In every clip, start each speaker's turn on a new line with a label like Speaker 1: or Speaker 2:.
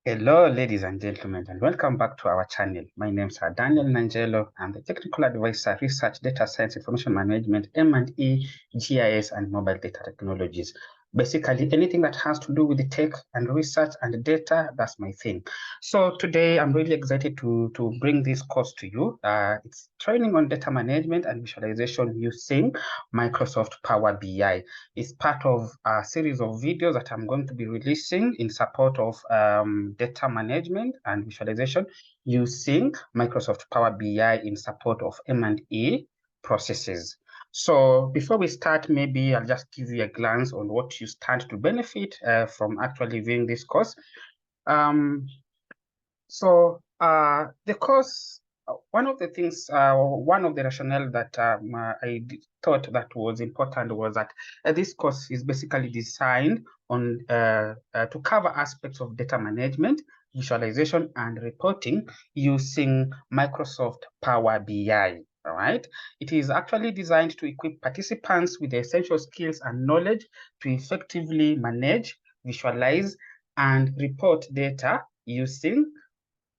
Speaker 1: Hello, ladies and gentlemen, and welcome back to our channel. My name is Daniel Nangelo. I'm the Technical Advisor, Research, Data Science, Information Management, M&E, GIS, and Mobile Data Technologies. Basically, anything that has to do with the tech and research and data, that's my thing. So today, I'm really excited to bring this course to you. It's training on data management and visualization using Microsoft Power BI. It's part of a series of videos that I'm going to be releasing in support of data management and visualization using Microsoft Power BI in support of M&E processes. So before we start, maybe I'll just give you a glance on what you stand to benefit from actually viewing this course. The course, one of the things, one of the rationale that thought that was important was that this course is basically designed on to cover aspects of data management, visualization, and reporting using Microsoft Power BI. All right. It is actually designed to equip participants with the essential skills and knowledge to effectively manage, visualize, and report data using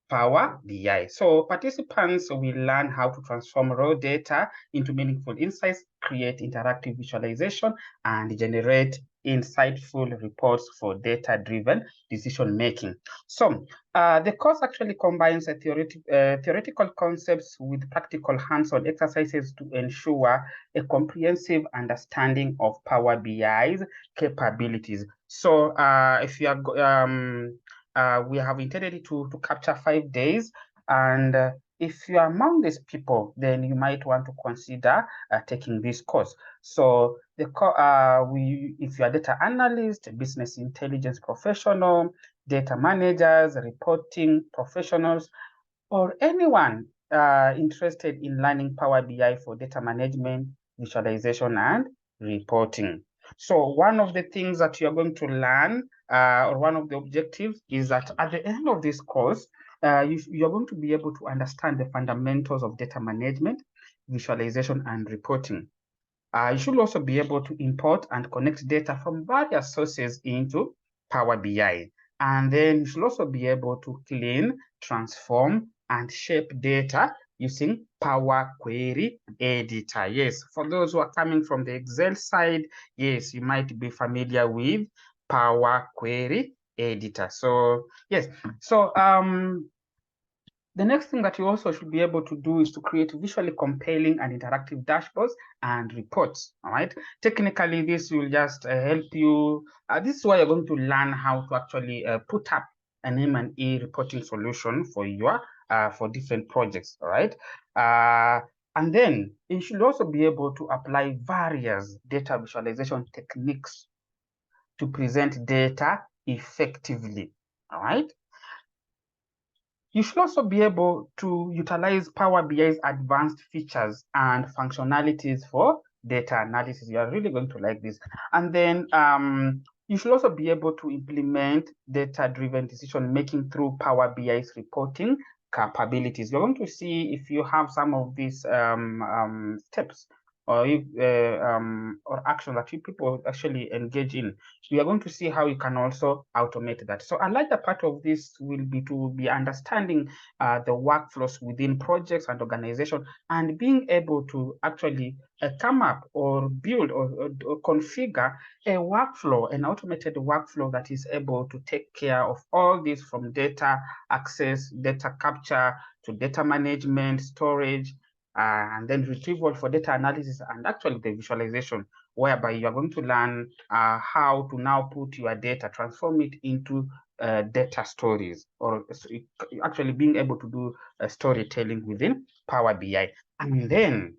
Speaker 1: Power BI. So participants will learn how to transform raw data into meaningful insights, create interactive visualization, and generate insightful reports for data-driven decision-making. So the course actually combines theoretical concepts with practical hands-on exercises to ensure a comprehensive understanding of Power BI's capabilities. So if you are we have intended it to capture 5 days. And if you are among these people, then you might want to consider taking this course. So if you are data analyst, business intelligence professional, data managers, reporting professionals, or anyone interested in learning Power BI for data management, visualization, and reporting. So one of the things that you're going to learn, or one of the objectives, is that at the end of this course, you're going to be able to understand the fundamentals of data management, visualization, and reporting. You should also be able to import and connect data from various sources into Power BI. And then you should also be able to clean, transform, and shape data using Power Query Editor. Yes, for those who are coming from the Excel side, yes, you might be familiar with Power Query Editor. So yes, so the next thing that you also should be able to do is to create visually compelling and interactive dashboards and reports. All right. Technically, this will just help you. This is why you're going to learn how to actually put up an M&E reporting solution for your for different projects. All right. And then you should also be able to apply various data visualization techniques to present data effectively. All right. You should also be able to utilize Power BI's advanced features and functionalities for data analysis. You are really going to like this. And then you should also be able to implement data-driven decision-making through Power BI's reporting capabilities. You're going to see if you have some of these steps or action that people actually engage in. We are going to see how you can also automate that. So a larger part of this will be to be understanding the workflows within projects and organizations, and being able to actually come up or build or configure a workflow, an automated workflow that is able to take care of all this, from data access, data capture, to data management, storage, and then retrieval for data analysis, and actually the visualization, whereby you are going to learn how to now put your data, transform it into data stories, or actually being able to do storytelling within Power BI. And then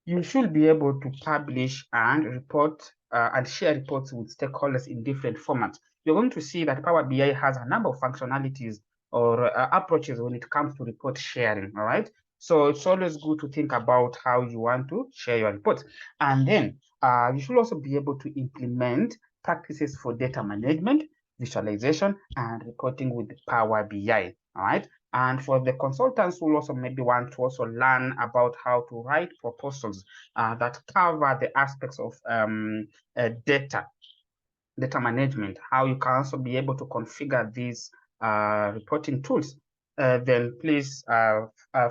Speaker 1: you should be able to publish and report and share reports with stakeholders in different formats. You're going to see that Power BI has a number of functionalities or approaches when it comes to report sharing, all right? So it's always good to think about how you want to share your reports. And then you should also be able to implement practices for data management, visualization, and reporting with Power BI, all right? And for the consultants who also maybe want to also learn about how to write proposals that cover the aspects of data management, how you can also be able to configure these reporting tools, then please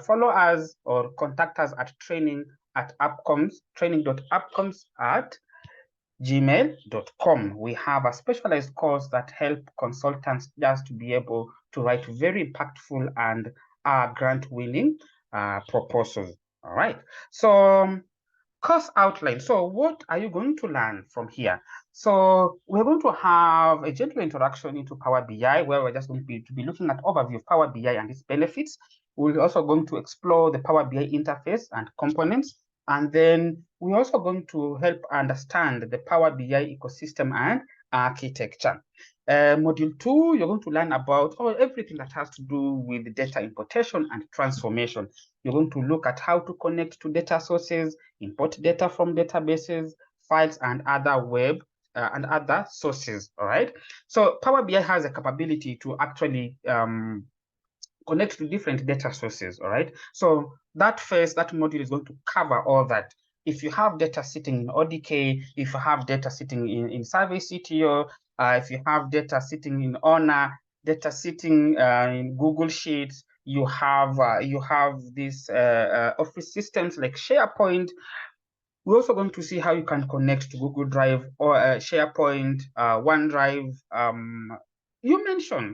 Speaker 1: follow us or contact us at training.appcoms@gmail.com. We have a specialized course that help consultants just to be able to write very impactful and grant-winning proposals. All right. So course outline. So what are you going to learn from here? So we're going to have a gentle introduction into Power BI, where we're just going to be looking at overview of Power BI and its benefits. We're also going to explore the Power BI interface and components. And then we're also going to help understand the Power BI ecosystem and architecture. Module 2, you're going to learn about everything that has to do with data importation and transformation. You're going to look at how to connect to data sources, import data from databases, files, and other web and other sources. All right. So Power BI has a capability to actually connect to different data sources. All right. So that module is going to cover all that. If you have data sitting in ODK, if you have data sitting in Survey CTO, if you have data sitting in Honor, data sitting in Google Sheets, you have these office systems like SharePoint. We're also going to see how you can connect to Google Drive or SharePoint, OneDrive.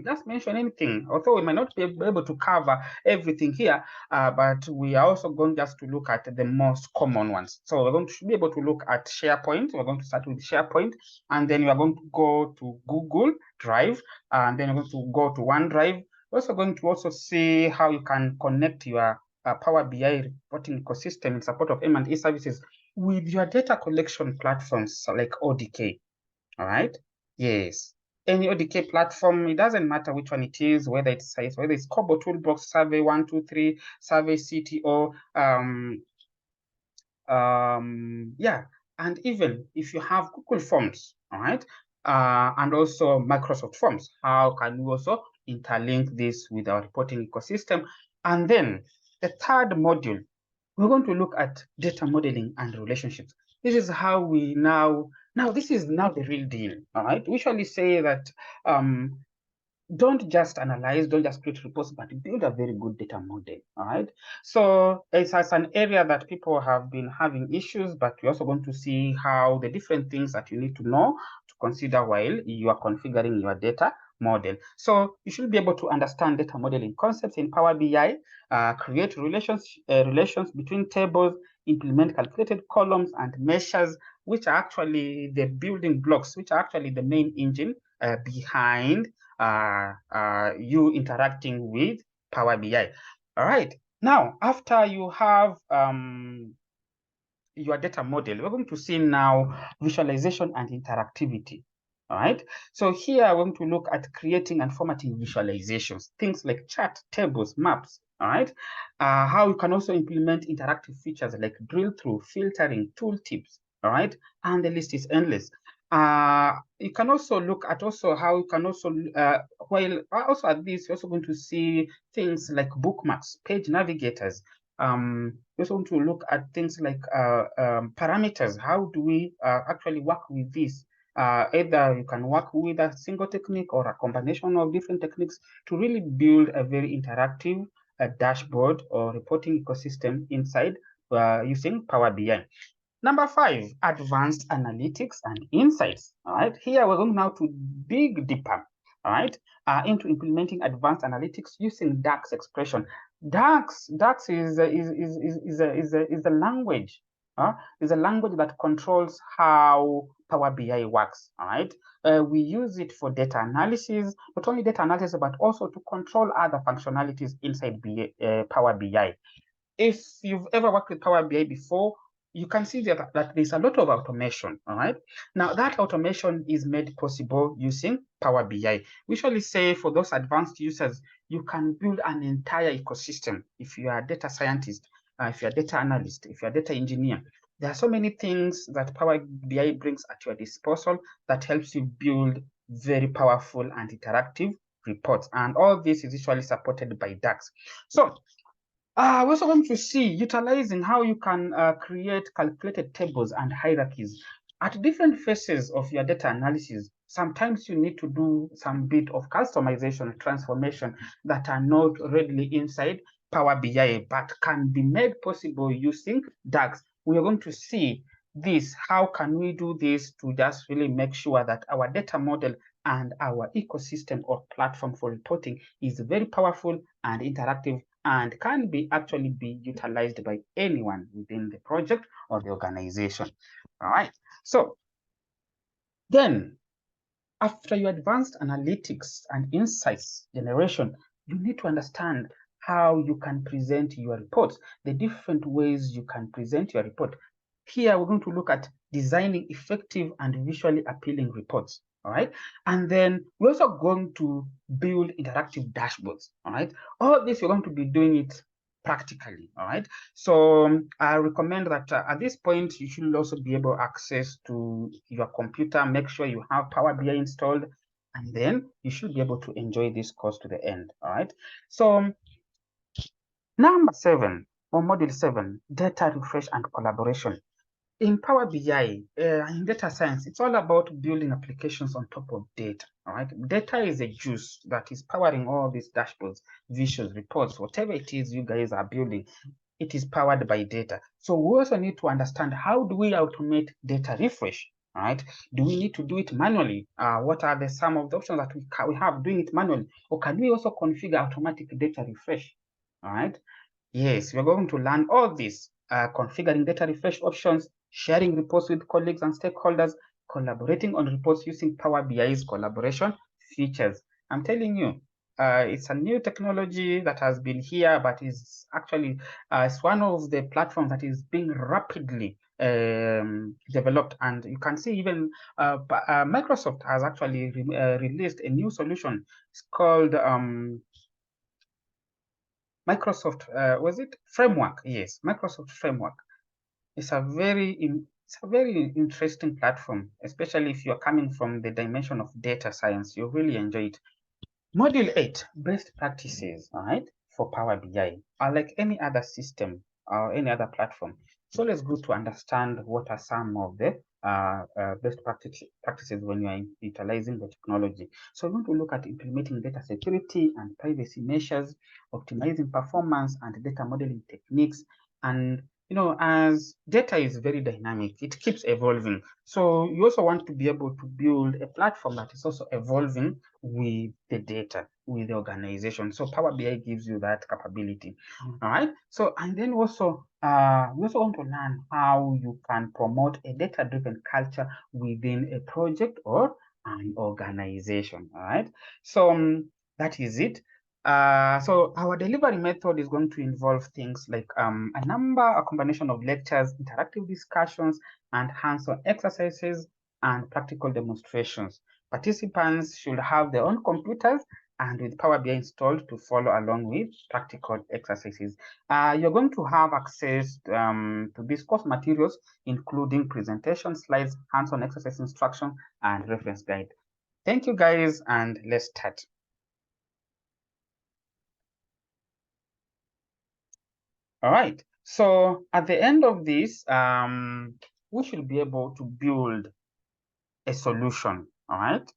Speaker 1: Just mention anything, although we might not be able to cover everything here, but we are also going just to look at the most common ones. So we're going to be able to look at SharePoint. We're going to start with SharePoint, and then we are going to go to Google Drive, and then we're going to go to OneDrive. We're also going to see how you can connect your Power BI reporting ecosystem in support of M&E services with your data collection platforms like ODK. All right. Yes. Any ODK platform, it doesn't matter which one it is, whether it's Kobo Toolbox, Survey 123, Survey CTO, yeah, and even if you have Google Forms, all right, and also Microsoft Forms, how can we also interlink this with our reporting ecosystem? And then the third module, we're going to look at data modeling and relationships. This is how we this is now the real deal, all right? We usually say that don't just analyze, don't just create reports, but build a very good data model, all right? So it's as an area that people have been having issues, but we're also going to see how the different things that you need to know to consider while you are configuring your data model. So you should be able to understand data modeling concepts in Power BI, create relations between tables, implement calculated columns and measures, which are actually the building blocks, which are actually the main engine behind you interacting with Power BI. All right. Now, after you have your data model, we're going to see now visualization and interactivity. All right. So here we're going to look at creating and formatting visualizations, things like chart, tables, maps. All right. How you can also implement interactive features like drill through, filtering, tooltips. All right. And the list is endless. You can also look at how you can also, while also at this, you're also going to see things like bookmarks, page navigators. We also want to look at things like parameters. How do we actually work with this? Either you can work with a single technique or a combination of different techniques to really build a very interactive dashboard or reporting ecosystem inside using Power BI. Number 5, advanced analytics and insights. All right, here we're going now to dig deeper, all right, into implementing advanced analytics using DAX expression. DAX is a language. Is a language that controls how Power BI works. All right, we use it for data analysis, not only data analysis, but also to control other functionalities inside Power BI. If you've ever worked with Power BI before, you can see that there's a lot of automation, all right? Now, that automation is made possible using Power BI. We usually say for those advanced users, you can build an entire ecosystem. If you are a data scientist, if you're a data analyst, if you're a data engineer, there are so many things that Power BI brings at your disposal that helps you build very powerful and interactive reports. And all this is usually supported by DAX. So we're also going to see utilizing how you can create calculated tables and hierarchies at different phases of your data analysis. sometimes you need to do some bit of customization, transformation that are not readily inside Power BI, but can be made possible using DAX. We are going to see this. How can we do this to just really make sure that our data model and our ecosystem or platform for reporting is very powerful and interactive and can be actually be utilized by anyone within the project or the organization. All right. So then, after your advanced analytics and insights generation, you need to understand how you can present your reports, the different ways you can present your report. Here, we're going to look at designing effective and visually appealing reports, all right? And then we're also going to build interactive dashboards, all right? All this, we're going to be doing it practically, all right? So I recommend that at this point, you should also be able to access to your computer, make sure you have Power BI installed, and then you should be able to enjoy this course to the end, all right? So number 7, or module 7, data refresh and collaboration. In Power BI, in data science, it's all about building applications on top of data, all right? Data is a juice that is powering all these dashboards, visuals, reports, whatever it is you guys are building, it is powered by data. So we also need to understand, how do we automate data refresh, all right? Do we need to do it manually? What are some of the options that we have doing it manually? Or can we also configure automatic data refresh, all right? Yes, we're going to learn all this, configuring data refresh options, sharing reports with colleagues and stakeholders, collaborating on reports using Power BI's collaboration features. I'm telling you, it's a new technology that has been here, but is actually it's one of the platforms that is being rapidly developed. And you can see even Microsoft has actually released a new solution. It's called Microsoft, was it Framework? Yes, Microsoft Framework. It's a very interesting platform, especially if you're coming from the dimension of data science. You'll really enjoy it. Module 8, best practices, all right, for Power BI. Like any other system or any other platform, it's always good to understand what are some of the best practices when you are utilizing the technology. So we're going to look at implementing data security and privacy measures, optimizing performance and data modeling techniques. And as data is very dynamic, it keeps evolving. So you also want to be able to build a platform that is also evolving with the data, with the organization. So Power BI gives you that capability. All right. So, and then also, we also want to learn how you can promote a data-driven culture within a project or an organization. All right. So that is it. So our delivery method is going to involve things like a combination of lectures, interactive discussions, and hands-on exercises and practical demonstrations. Participants should have their own computers and with Power BI installed to follow along with practical exercises. You're going to have access to these course materials, including presentation slides, hands-on exercise instruction, and reference guide. Thank you, guys, and let's start. All right. So at the end of this, we should be able to build a solution, all right,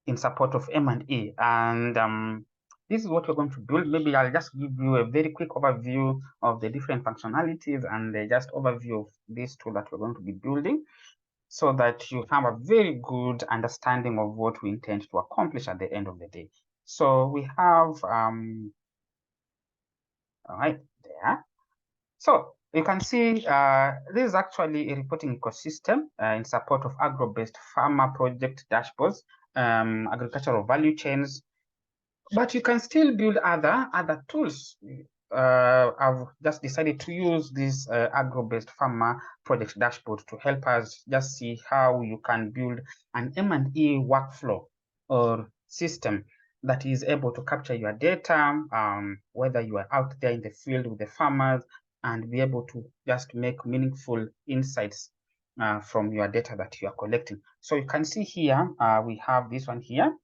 Speaker 1: in support of M&E. And this is what we're going to build. Maybe I'll just give you a very quick overview of the different functionalities and just overview of this tool that we're going to be building, so that you have a very good understanding of what we intend to accomplish at the end of the day. So we have, all right, there. So you can see this is actually a reporting ecosystem in support of agro-based farmer project dashboards, agricultural value chains. But you can still build other tools. I've just decided to use this agro-based farmer project dashboard to help us just see how you can build an M&E workflow or system that is able to capture your data, whether you are out there in the field with the farmers, and be able to just make meaningful insights from your data that you are collecting. So you can see here, we have this one here.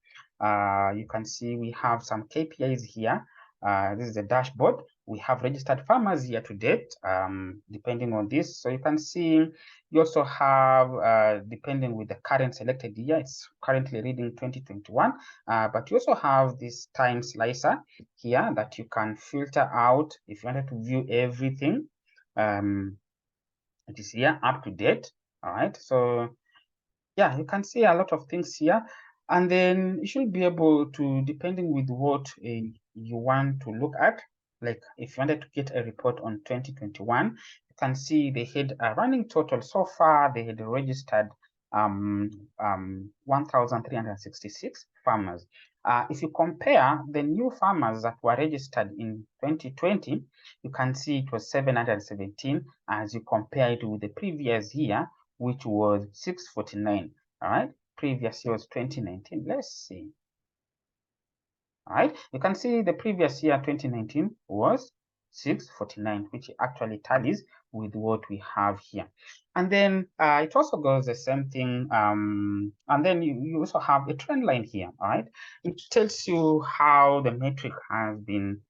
Speaker 1: You can see we have some KPIs here. This is a dashboard. we have registered farmers year to date, depending on this. So you can see you also have, depending with the current selected year, it's currently reading 2021, but you also have this time slicer here that you can filter out if you wanted to view everything. It is here up to date. All right, so yeah, you can see a lot of things here, and then you should be able to, depending with what you want to look at, like if you wanted to get a report on 2021, you can see they had a running total so far. They had registered 1,366 farmers. If you compare the new farmers that were registered in 2020, you can see it was 717 as you compare it with the previous year, which was 649. All right, previous year was 2019. Let's see. All right, you can see the previous year 2019 was 649, which actually tallies with what we have here. And then it also goes the same thing. And then you also have a trend line here. All right, it tells you how the metric has been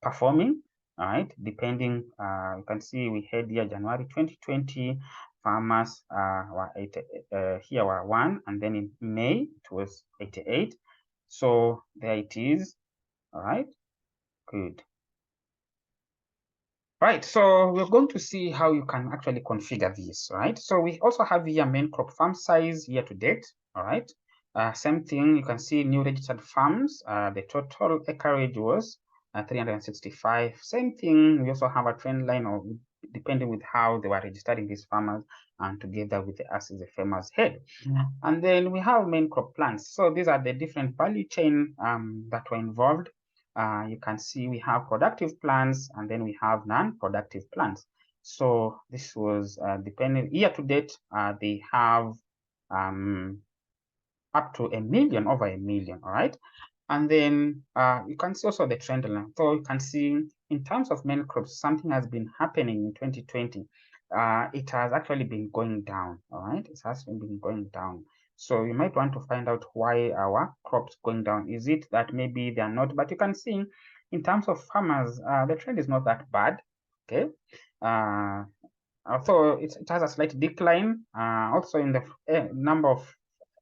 Speaker 1: performing. All right, depending, you can see we had here January 2020, farmers were here were 1, and then in May it was 88. So there it is. All right, good. Right, so we're going to see how you can actually configure this, right? So we also have here main crop farm size year to date, all right? Same thing, you can see new registered farms. The total acreage was 365. Same thing, we also have a trend line of depending with how they were registering these farmers and together with the as the farmer's head. And then we have main crop plants. So these are the different value chain that were involved. You can see we have productive plants and then we have non-productive plants. So this was depending year to date, they have up to a million, over a million, all right? And then you can see also the trend line. So you can see in terms of main crops, something has been happening in 2020. It has actually been going down, all right? It has been going down. So you might want to find out why our crops going down. Is it that maybe they are not? But you can see in terms of farmers, the trend is not that bad, okay? Although it has a slight decline. Also in the number of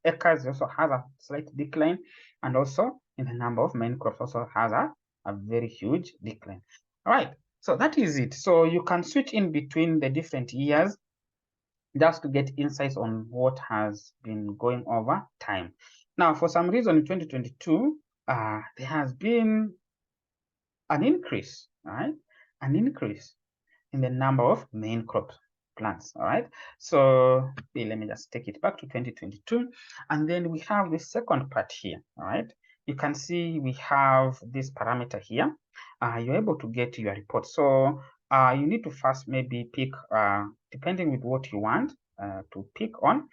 Speaker 1: acres also has a slight decline, and also in the number of main crops also has a very huge decline. All right, so that is it. So you can switch in between the different years just to get insights on what has been going over time. Now, for some reason in 2022, there has been an increase, all right? An increase in the number of main crop plants, all right? So let me just take it back to 2022. And then we have the second part here, all right? You can see we have this parameter here. You're able to get your report. So you need to first maybe pick, depending with what you want to pick on.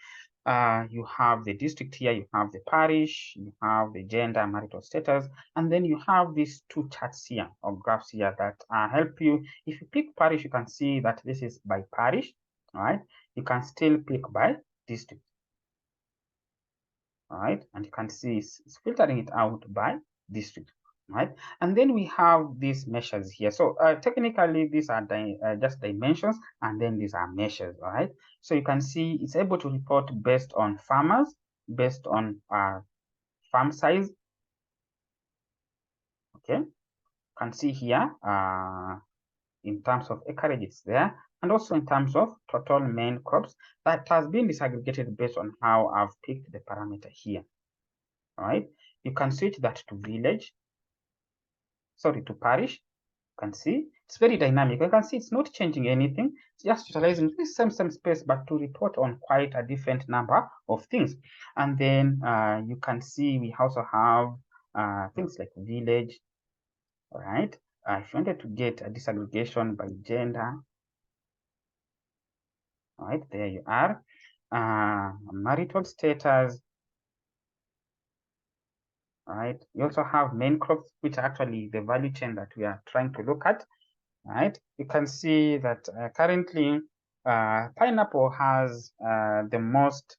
Speaker 1: You have the district here, you have the parish, you have the gender, marital status, and then you have these two charts here or graphs here that help you. If you pick parish, you can see that this is by parish, all right? You can still pick by district, all right? And you can see it's filtering it out by district, right? And then we have these measures here. So technically, these are just dimensions, and then these are measures, all right? So you can see it's able to report based on farmers, based on farm size. Okay, you can see here in terms of acreage it's there, and also in terms of total main crops that has been disaggregated based on how I've picked the parameter here. All right, you can switch that to village, sorry, to parish. You can see it's very dynamic. You can see it's not changing anything. It's just utilizing this same space, but to report on quite a different number of things. And then you can see we also have things like village. All right. If you wanted to get a disaggregation by gender, all right, there you are. Marital status. All right. We also have main crops, which are actually the value chain that we are trying to look at. Right, you can see that currently pineapple has the most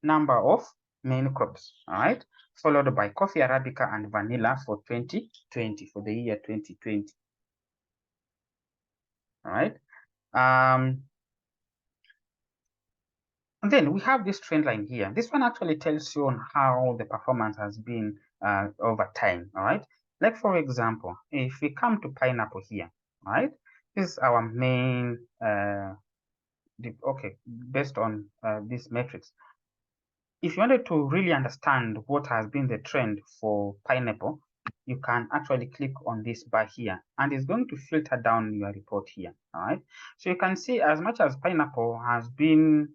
Speaker 1: number of main crops. All right, followed by coffee Arabica and vanilla for 2020, for the year 2020. All right. And then we have this trend line here. This one actually tells you on how the performance has been over time. All right. Like for example, if we come to pineapple here, all right, this is our main okay, based on this matrix. If you wanted to really understand what has been the trend for pineapple, you can actually click on this bar here, and it's going to filter down your report here. All right. So you can see as much as pineapple has been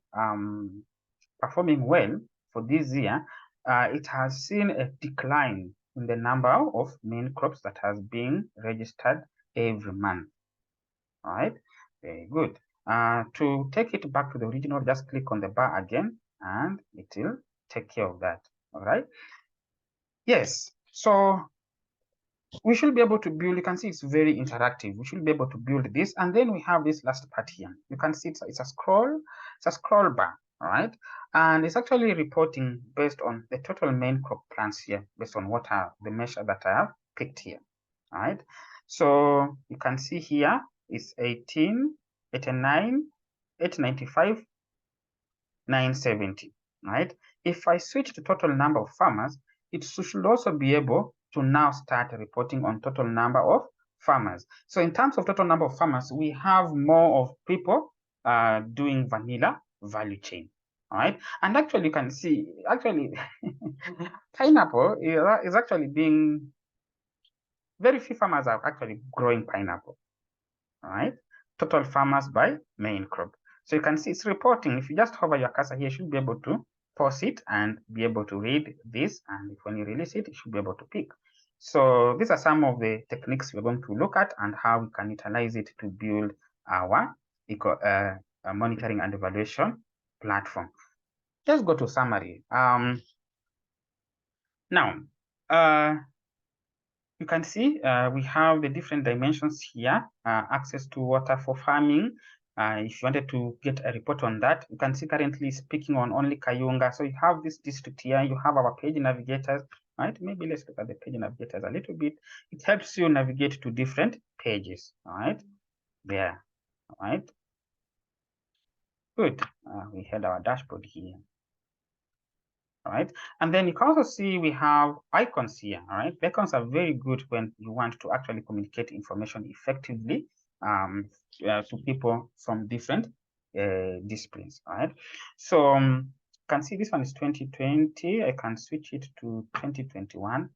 Speaker 1: performing well for this year, it has seen a decline in the number of main crops that has been registered every month. All right. Very good. To take it back to the original, just click on the bar again, and it will take care of that. All right. Yes. So we should be able to build, you can see it's very interactive. We should be able to build this. And then we have this last part here. You can see it's a scroll bar, all right? And it's actually reporting based on the total main crop plants here, based on what are the measure that I have picked here, all right? So you can see here it's 18, 89, 895, 970, right? If I switch to total number of farmers, it should also be able to now start reporting on total number of farmers. So in terms of total number of farmers, we have more of people doing vanilla value chain, all right? And actually, you can see, actually, pineapple is actually being, very few farmers are actually growing pineapple, all right? Total farmers by main crop. So you can see it's reporting. If you just hover your cursor here, you should be able to pause it and be able to read this. And when you release it, you should be able to pick. So these are some of the techniques we're going to look at and how we can utilize it to build our monitoring and evaluation platform. Let's go to summary. Now, you can see we have the different dimensions here, access to water for farming. If you wanted to get a report on that, you can see currently speaking on only Kayunga. So you have this district here, you have our page navigators, right? Maybe let's look at the page navigators a little bit. It helps you navigate to different pages, all right? There, all right? Good, we had our dashboard here. All right, and then you can also see we have icons here. All right, icons are very good when you want to actually communicate information effectively to people from different disciplines. All right, so you can see this one is 2020. I can switch it to 2021.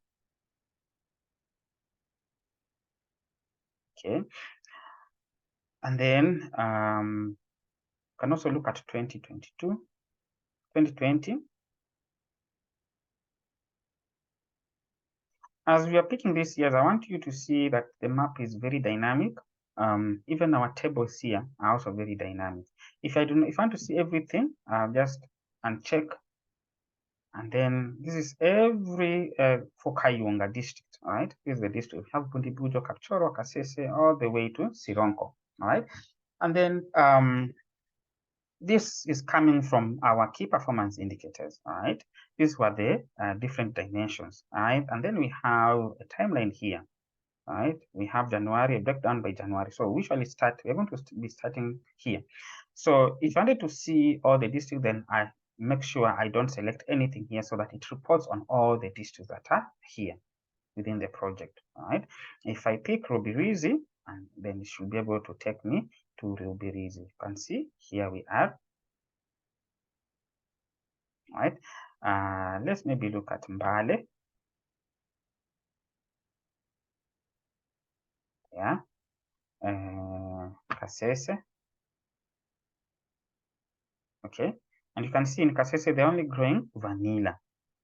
Speaker 1: Okay, and then can also look at 2022, 2020. As we are picking these years, I want you to see that the map is very dynamic. Even our tables here are also very dynamic. If I want to see everything, I'll just uncheck. And then this is every for Kayunga district, all right? This is the district. We have Bundibujo, Kapchoro, Kasese, all the way to Sironko, all right? And then this is coming from our key performance indicators, all right? These were the different dimensions, all right? And then we have a timeline here, all right? We have January, breakdown by January. So we usually we're going to be starting here. So if you wanted to see all the districts, then I make sure I don't select anything here so that it reports on all the districts that are here within the project, all right? If I pick Rubirizi, and then it should be able to take me to Rubirizi. You can see here we are, all right? Let's maybe look at Mbale. Yeah, Kasese. Okay, and you can see in Kasese they're only growing vanilla.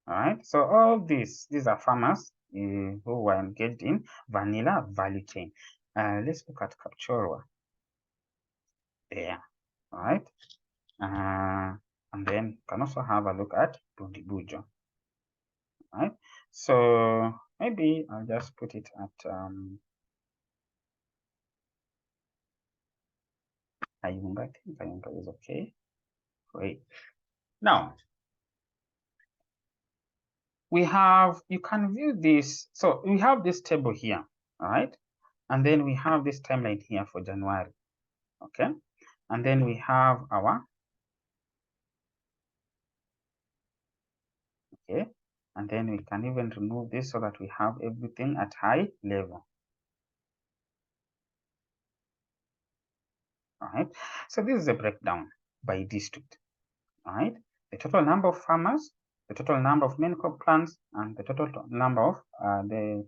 Speaker 1: All right, so all these are farmers who were engaged in vanilla value chain. Let's look at Kapchorwa. There, all right, and then you can also have a look at Bundibujo. All right, so maybe I'll just put it at Kayunga. I think Kayunga is okay. Great. Now, you can view this. So we have this table here, all right? And then we have this timeline here for January, okay? And then we have our, okay? And then we can even remove this so that we have everything at high level. All right, so this is a breakdown by district. All right, the total number of farmers, the total number of main crop plants, and the total number of the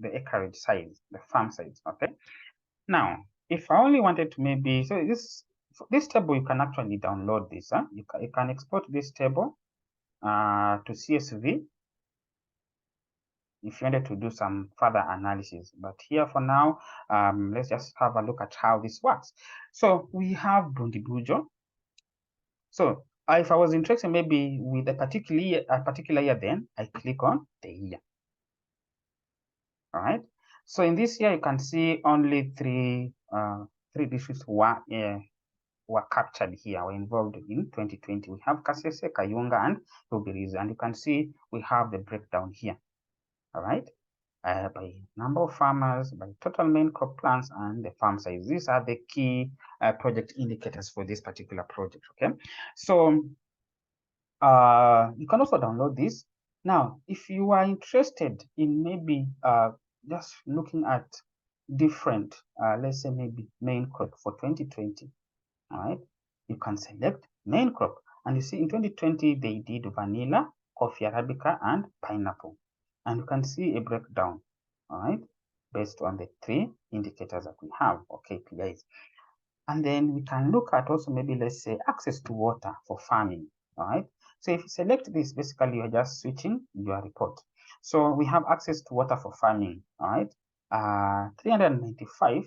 Speaker 1: acreage size, the farm size. Okay, now if I only wanted to maybe, so this table you can actually download this. You can export this table to CSV if you wanted to do some further analysis. But here for now, let's just have a look at how this works. So we have Bundibujo. So if I was interested maybe with a particular year, then I click on the year. All right. So in this year, you can see only three districts were captured here, were involved in 2020. We have Kasese, Kayunga, and Rubirizi, and you can see we have the breakdown here. All right. By number of farmers, by total main crop plants, and the farm size. These are the key project indicators for this particular project. Okay. So you can also download this. Now, if you are interested in maybe just looking at different, let's say maybe main crop for 2020, all right, you can select main crop. And you see in 2020, they did vanilla, coffee Arabica, and pineapple. And you can see a breakdown, all right, based on the three indicators that we have, or KPIs. And then we can look at also maybe, let's say, access to water for farming, all right? So if you select this, basically you're just switching your report. So we have access to water for farming, all right? 395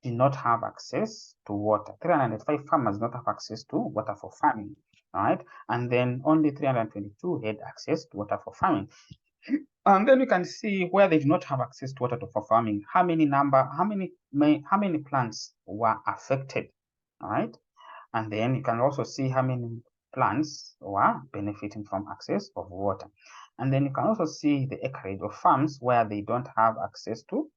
Speaker 1: did not have access to water. 305 farmers did not have access to water for farming, all right? And then only 322 had access to water for farming. And then we can see where they do not have access to water for farming, how many plants were affected, all right? And then you can also see how many plants were benefiting from access of water. And then you can also see the acreage of farms where they don't have access to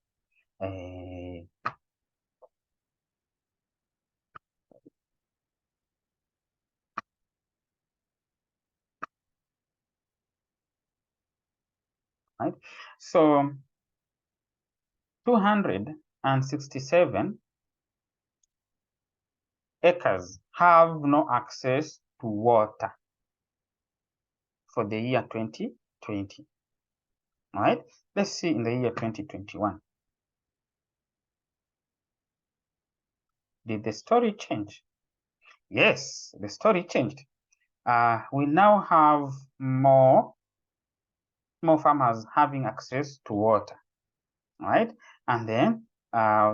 Speaker 1: right? So 267 acres have no access to water for the year 2020. All right, let's see in the year 2021. Did the story change? Yes, the story changed. We now have more farmers having access to water, right? And then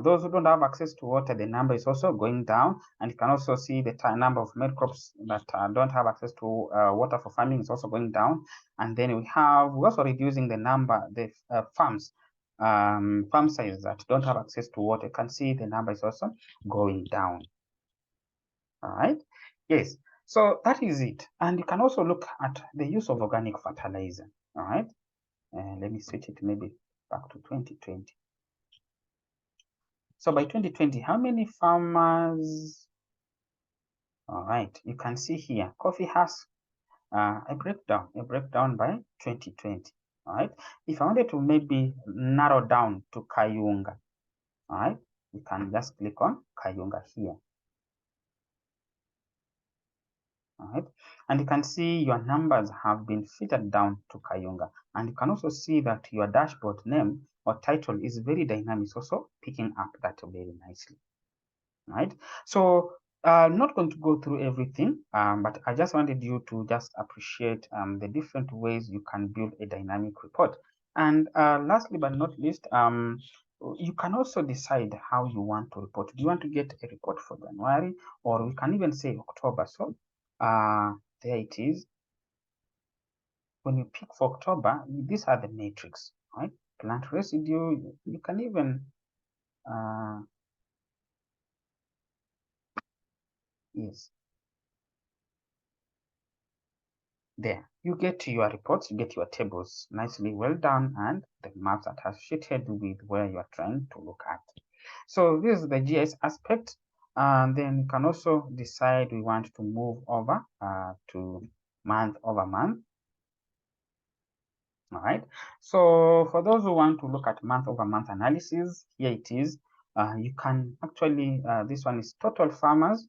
Speaker 1: those who don't have access to water, the number is also going down. And you can also see the number of main crops that don't have access to water for farming is also going down. And then we're also reducing the number, the farm size that don't have access to water. You can see the number is also going down. All right. Yes. So that is it. And you can also look at the use of organic fertilizer. All right. Let me switch it maybe back to 2020. So by 2020, how many farmers? All right. You can see here, coffee has a breakdown by 2020. All right. If I wanted to maybe narrow down to Kayunga, all right, you can just click on Kayunga here. All right, and you can see your numbers have been filtered down to Kayunga, and you can also see that your dashboard name or title is very dynamic, also picking up that very nicely. All right, so I'm not going to go through everything, but I just wanted you to just appreciate the different ways you can build a dynamic report. And lastly but not least, you can also decide how you want to report. Do you want to get a report for January, or we can even say October? So there it is. When you pick for October, these are the metrics, right? Plant residue, you can even, yes. There, you get your reports, you get your tables nicely well done, and the maps associated with where you are trying to look at. So this is the GIS aspect. And then you can also decide we want to move over to month over month. All right. So for those who want to look at month over month analysis, here it is. You can actually, this one is total farmers,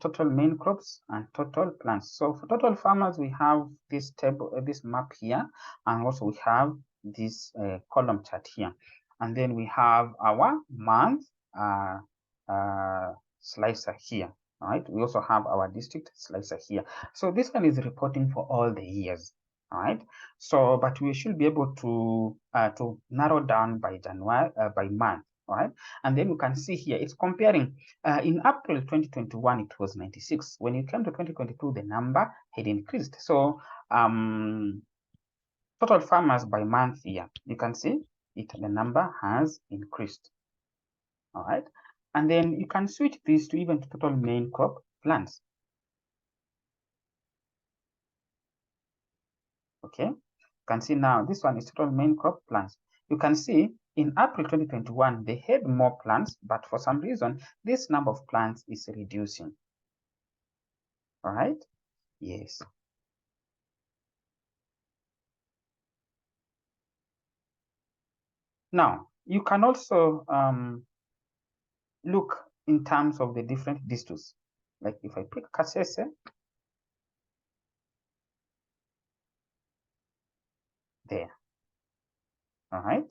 Speaker 1: total main crops, and total plants. So for total farmers, we have this table, this map here, and also we have this column chart here. And then we have our month slicer here. All right. We also have our district slicer here. So this one is reporting for all the years. All right. So, but we should be able to narrow down by January, by month. All right. And then you can see here, it's comparing. In April 2021, it was 96. When it came to 2022, the number had increased. So, total farmers by month here, you can see the number has increased. All right. And then you can switch this to even total main crop plants. Okay. You can see now this one is total main crop plants. You can see in April 2021, they had more plants, but for some reason, this number of plants is reducing. All right. Yes. Now, you can also look in terms of the different districts. Like if I pick Kasese, there. All right,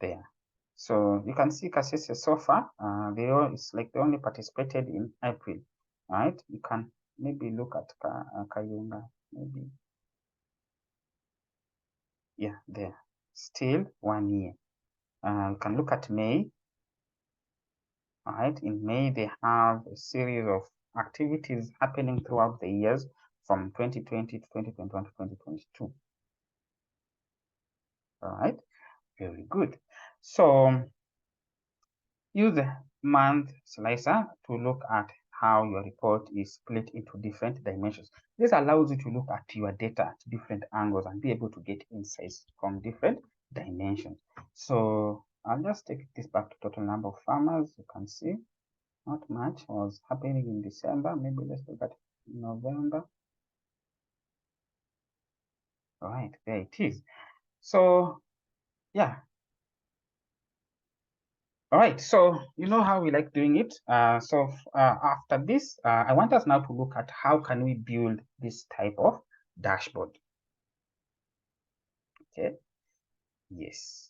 Speaker 1: there. So you can see Kasese so far, it's like they only participated in April. All right, you can maybe look at Kayunga, maybe. Yeah, there. Still 1 year. You can look at May. All right, in May, they have a series of activities happening throughout the years from 2020 to 2021 to 2022. All right, very good. So use the month slicer to look at how your report is split into different dimensions. This allows you to look at your data at different angles and be able to get insights from different dimensions. So I'll just take this back to total number of farmers. You can see not much was happening in December. Maybe let's look at November. All right, there it is. So yeah. All right, so you know how we like doing it. After this, I want us now to look at how can we build this type of dashboard. Okay, yes.